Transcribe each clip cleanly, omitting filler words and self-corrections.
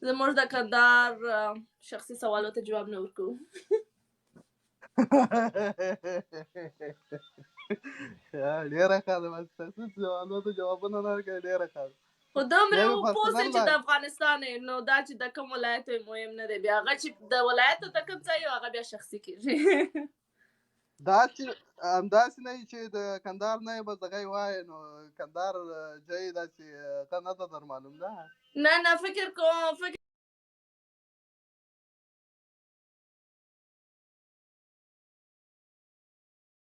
زموږ د کندهار شخصي سوالو ته جواب نه ورکوو. ډېره ښه ده، بس ستاسو سوالو ته جوابونه نه ورکوي، ډېره ښه ده. خو دومره وپوه سئ چې د افغانستان یې، نو دا چې د کوم ولایت یې مهم نه دی. بیا هغه چې د ولایتو د کوم ځای هغه بیا شخصي کېږي. دا چې همداسې نه وي چې د کندهار نه یې بس دغه یې وایې، نو کندهار جای داسې ښه نه ده در معلوم ده. نه فکر کوم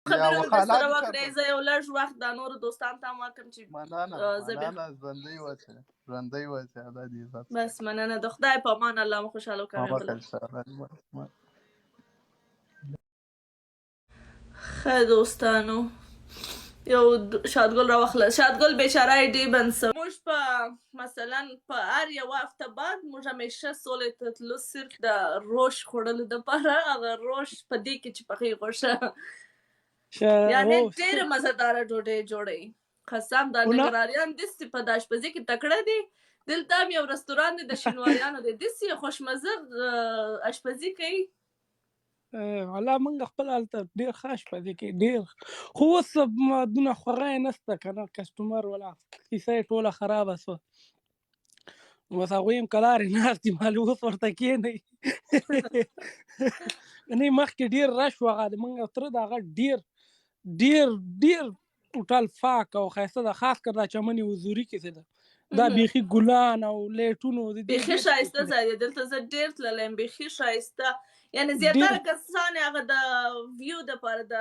خبرې درسره وکړې. زه یو لږ وخت دا نورو دوستانو ته هم ورکړم چې مننه ژوندۍ اوسې، ژوندۍ اوسې. الله دې عزت. بس مننه د خدای په امان. الله مو خوشحاله وکړي. ښه دوستانو، یو شادګل راواخله. شادګل بیچاره یې ډېر بنسه. موږ په مثلا په هر یو هفته بعد موږ همیشه سولې ته تلو صرف د روش خوړلو دپاره. هغه روش په دې کې چې پخې غوښه یعنې ډېره مزهداره ډوډۍ جوړوي. قسم دا نګراریان داسې په د اشپزي کې تکړه دي. دلته هم یو رستوران دی د شینواریانو دی، داسې خوشمزه اشپزي کوي. والله موږ خپل هلته ډېر ښه اشپزي کوي، ډېر. خو اوس دونه خوږه یې نشته که نه، کسټمر ولا کیسه یې ټوله خرابه شوه. بس هغوی هم کلارې ناست دي، معلوم اوس ورته کښېنئ. نه مخکې ډېر رش و. هغه د موږ تره د هغه ډېر ټوټل پاک او ښایسته ده. خاص کر دا چمن حضوري کې چې ده دا بیخي ګلان او لایټونو بیخي ښایسته ځای دی. دلته زه ډېر تللی یم، بیخي ښایسته. یعنې زیاتره کسان یې هغه د ویو دپاره د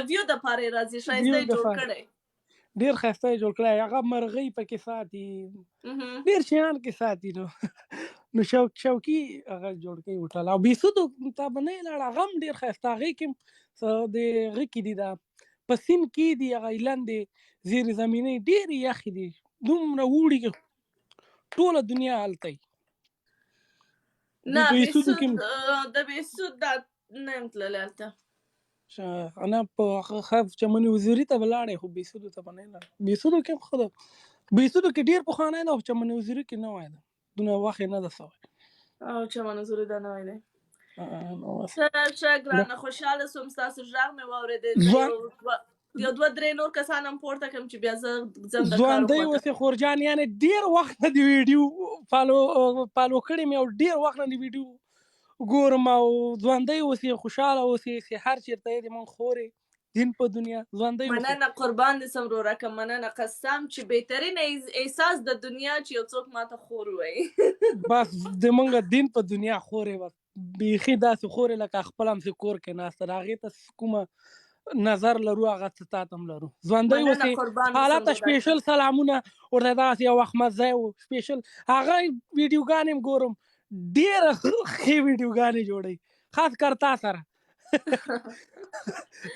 ویو دپاره یې راځي. ښایسته یې جوړ کړی، ډېر ښایسته یې جوړ کړی. هغه مرغۍ پکې ساتي، ډېر شیان کې ساتي. نو شوقي هغه جوړ کوي هوټل. او بیسودو ته به نه یې لاړ، هغه هم ډېر ښایسته. هغې کې هم د هغې کې دي، دا په سیند کې دي هغه ایلندې زیر زمینۍ ډېرې یخې دي، دومره اوړي کې ټوله دنیا هلته وي. نه د بیسود دا نه یم تللی هلته. نه په چمن حضوري ته به لاړې، خو بیسودو ته به نه یې لاړې. بیسودو کې هم ښه ده، بیسودو کې ډېر پخوانی ده، خو چمن حضوري کې نوی ده، دونه وخت یې نه ده سوی. او چمن حضوري دا نوی دی. ښه ګرانه، خوشحاله سوم ستاسو غږ مې واورېدی. یو دوه درې نور کسان هم پورته کړم چې بیا زه ځم د کار ژوندی اوسې خورجان. یعنې ډېر وخت نه د ویډیو فالو کړی مې، او ډېر وخت نه د ویډیو ګورم. او ژوندی اوسې، خوشحاله اوسې، هر چېرته یې د مونږ خورې دین په دنیا ژوندی اوسې. مننه، قربان دې سم ورورکه، مننه. قسم چې بهترین احساس د دنیا چې یو څوک ماته خور ووایي. بس د مونږ دین په دنیا خورې، بس بیخي داسې خورې لکه خپل همسې کور کې ناسته ده. هغې ته کومه نظر لرو هغه څه تا ته هم لرو. ژوندی اوسې. حالته سپیشل سلامونه ورته. داسې یو وخت مزی و سپیشل. هغه ویډیوګانې هم ګورم، ډېره ښې ویډیوګانې جوړوي، خاص کر تا سره.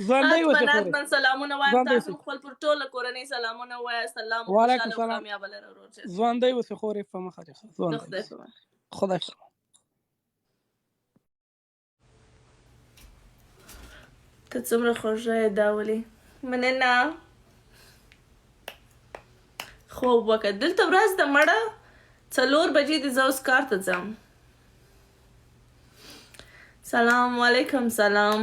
ژوندی اوسې خورې. حتماً سلامونه وایم. تاسو هم خپل پر ټوله کورنۍ سلامونه ووایاست. الله مو خوشحاله او کامیابه لره ورور جان. ژوندی اوسې خورې، په مخه دې ښه. خدای په ته څومره خوږه یې دا ولې. مننه. خوب وکړه. دلته ورځ ده مړه 4 بجې دي، زه اوس کار ته ځم. سلام علیکم. سلام.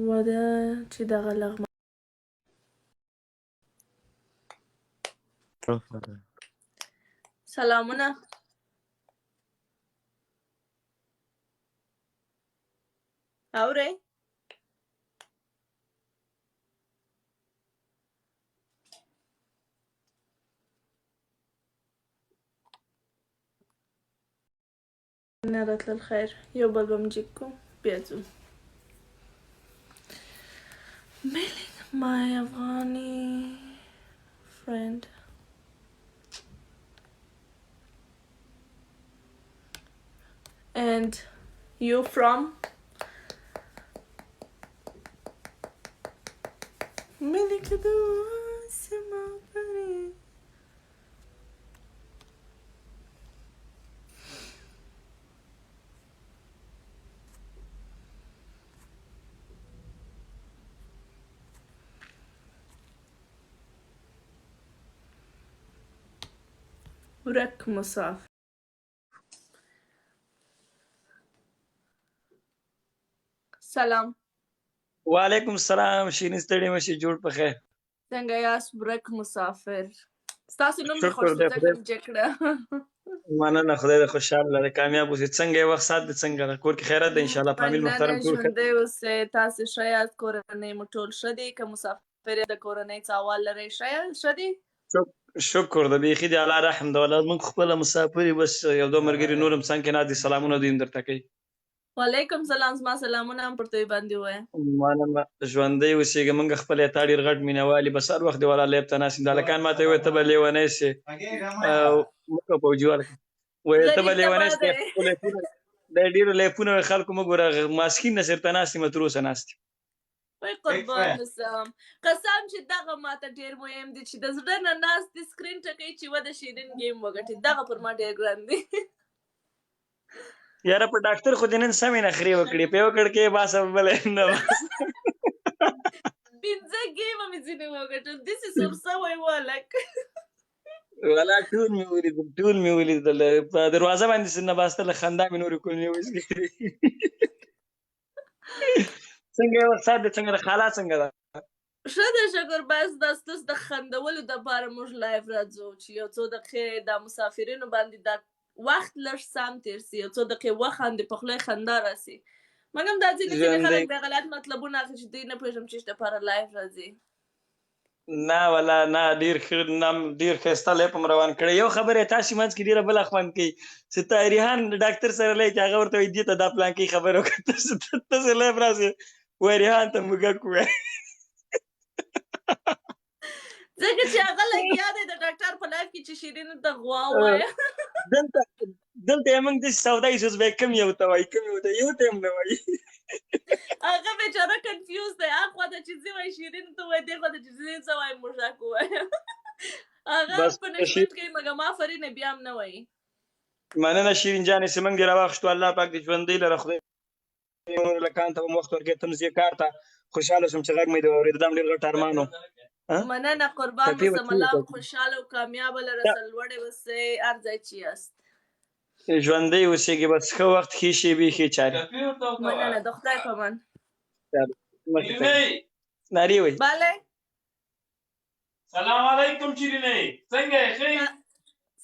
وده چې دغه لغمه سلامونه. اورئ؟ نه راتلل. خیر، یو بل به م جیک کوم، بیا ځو. Mailing my Afghani friend. And you from? मैं लिख दूं आसमां पर। ورك مصاف. سلام. وعلیکم السلام شیرین ستړي مشي جوړ په خیر. څنګه یاست ورک مسافر؟ ستاسو نوم مې شکر خوښ شو دی ځکه خدای مې جګ کړه. مننه خدای دې خوشحاله لري کامیاب اوسې. څنګه یې وخت سات دې څنګه ده کور کې خیرات ده انشاءالله فامیل محترم مننه، ټول ښه ژوندی اوسئ. تاسې ښه یاست؟ کورنۍ مو ټول ښه دي؟ که مسافر یې د کورنۍ څه احوال لرئ ښه دي؟ شکر ده بیخي د الله رحم ده ولا موږ خپله مسافر یو بس یو دوه ملګري نور هم څنګ کې ناست دي سلامونه دوی هم درته کوي. وعلیکم سلام. زما سلامونه هم پر دوی باندې ووایه. مننه ژوندی اوسېږه موږ خپل یې تا ډېر غټ مینهوال یو بس هر وخت دې والا لیب ته ناست یم. دا هلکان ما ته وویل ته به لیونی سې موږ پوجي والا وایي ته به لیونی سې خپل لیفونه د ډېرو لیفونه خلکو مه ګوره ماسکین نه صرف ته ناست یم تر اوسه ناست یم. وای قربان اوسم. قسم چې دغه ماته ډېر مهم دي چې د زړه نه ناست دي سکرین ټکوي چې و د شیرین ګیم وګټي. دغه پر ما ډېر ګران دي. یاره په ډاکټر خو دې نن سمې نخرې وکړې په یو کړ کې باسه بله نه بس 15 ګیمه مې ځینې وګټل. داسې سور سوی و هلک. والا ټول مې ولیدل په دروازه باندې نه باسته له خندا مې نورې کولنې وسکې. څنګه یې وخت سات دی څنګه ده خالا څنګه ده؟ ښه ده شکر. بس دا ستاسو د خندولو دپاره موږ لایف راځو چې یو څو دقیقې دا مسافرینو باندې دا وخت لږ سم تېر سي. یو څو دقیقې وخاندې په خوله یې خندا راسي. مګم دا ځینې خلک د غلط مطلبونه اخلي چې دوی نه پوهېږم چې دپاره لایف راځي. نه والا نه ډېر ښایسته لیپ هم روان کړی. یو خبره یې تاسې منځ کې ډېره بله خوند کوي چې تا ریحان ډاکټر سره لایي چې هغه ورته وایي دې ته دا پلانکۍ خبره وکړه تاسې لیپ راسې وایي ریحان ته موږک ووایه. ځکه چې هغه لګیا دی د ډاکټر په لایف کې چې شیرینو ته غوا ووایه. دلته یې موږ داسې سودا ایسوس به کوم یو ته وایي کوم یو ته یو ته هم نه وایي. هغه بیچاره کنفیوز دی. هغه ته چې ځي وایي شیرینو ته وایي دې خوا ته چې ځي څه وایي موږک ووایه. هغه پنشمنټ کوي مګم آفرین یې بیا هم نه وایي. مننه شیرین جانې چې موږ دې راواخیستو الله پاک دې ژوندۍ لره خدای نور لکان ته هم وخت ورکړي ته هم ځې کار ته خوشحاله شوم چې غږ مې دې واورېده دا هم ډېر غټ ارمان و. مننه قربان اوسم. الله خوشحاله او کامیابه لره سرلوړې اوسئ هر ځای چې یاست. ژوندی اوسېږي بس ښه وخت ښې شېبې ښې چارې. مننه د خدای په امان. نارې وایي بله سلام علیکم شیرینۍ څنګه یې ښه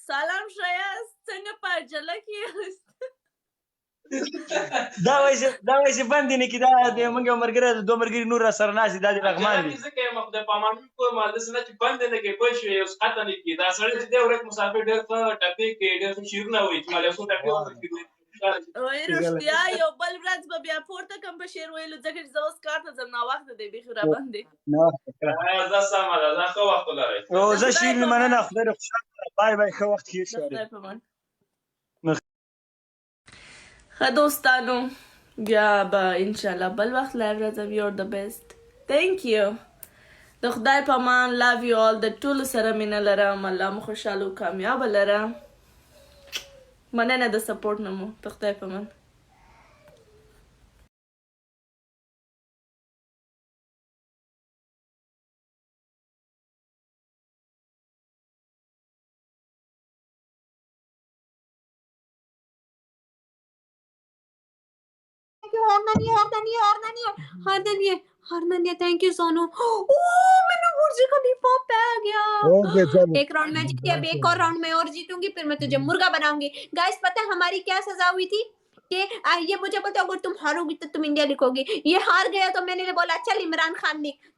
سلام ښه یاست؟ څنګه په عجله کې یاست؟ دا وایي چې بند دې نه کړي دا د موږ یو ملګری د دوه ملګري نور را سره ناست دي دا دې رغمان دي. ځکه یم خدای په امان کوم داسې نه چې بند نه کوي پوه شوې یو قطع نه کړي. دا سړی چې دی ورک مسافر ډېر ښه ټپې کوي ډېر ښه شعرونه وایي چې مال یو څو ټپې وکړي. وایي رښتیا یو بل ورځ به بیا پورته کړم په شعر ویلو ځکه چې زه اوس کار ته ځم ناوخته دی بیخي راباندې. دا سمه ده دا ښه وخت ولرئ. او زه شیرین مننه خدای دې خوشحاله بای بای ښه وخت ښې چارې. ښه دوستانو بیا به انشاءالله بل وخت لایو راځم. یور د بیسټ. تhank you. د خدای په امان. love you all. د ټولو سره مینه لرم. الله مو خوشحاله او کامیابه لره. مننه د سپورټ نه مو. د خدای په امان. हारनानिया थैंक यू सोनू। मैंने बुर्ज खलीफा पे गया। एक राउंड में जीती अब एक और राउंड में और जीतूंगी फिर मैं तुझे मुर्गा बनाऊंगी। गाइस पता है हमारी क्या सजा हुई थी कि ये मुझे बोलते अगर तुम हारोगी तो तुम इंडिया लिखोगी। ये हार गया तो मैंने बोला चल इमरान खान लिख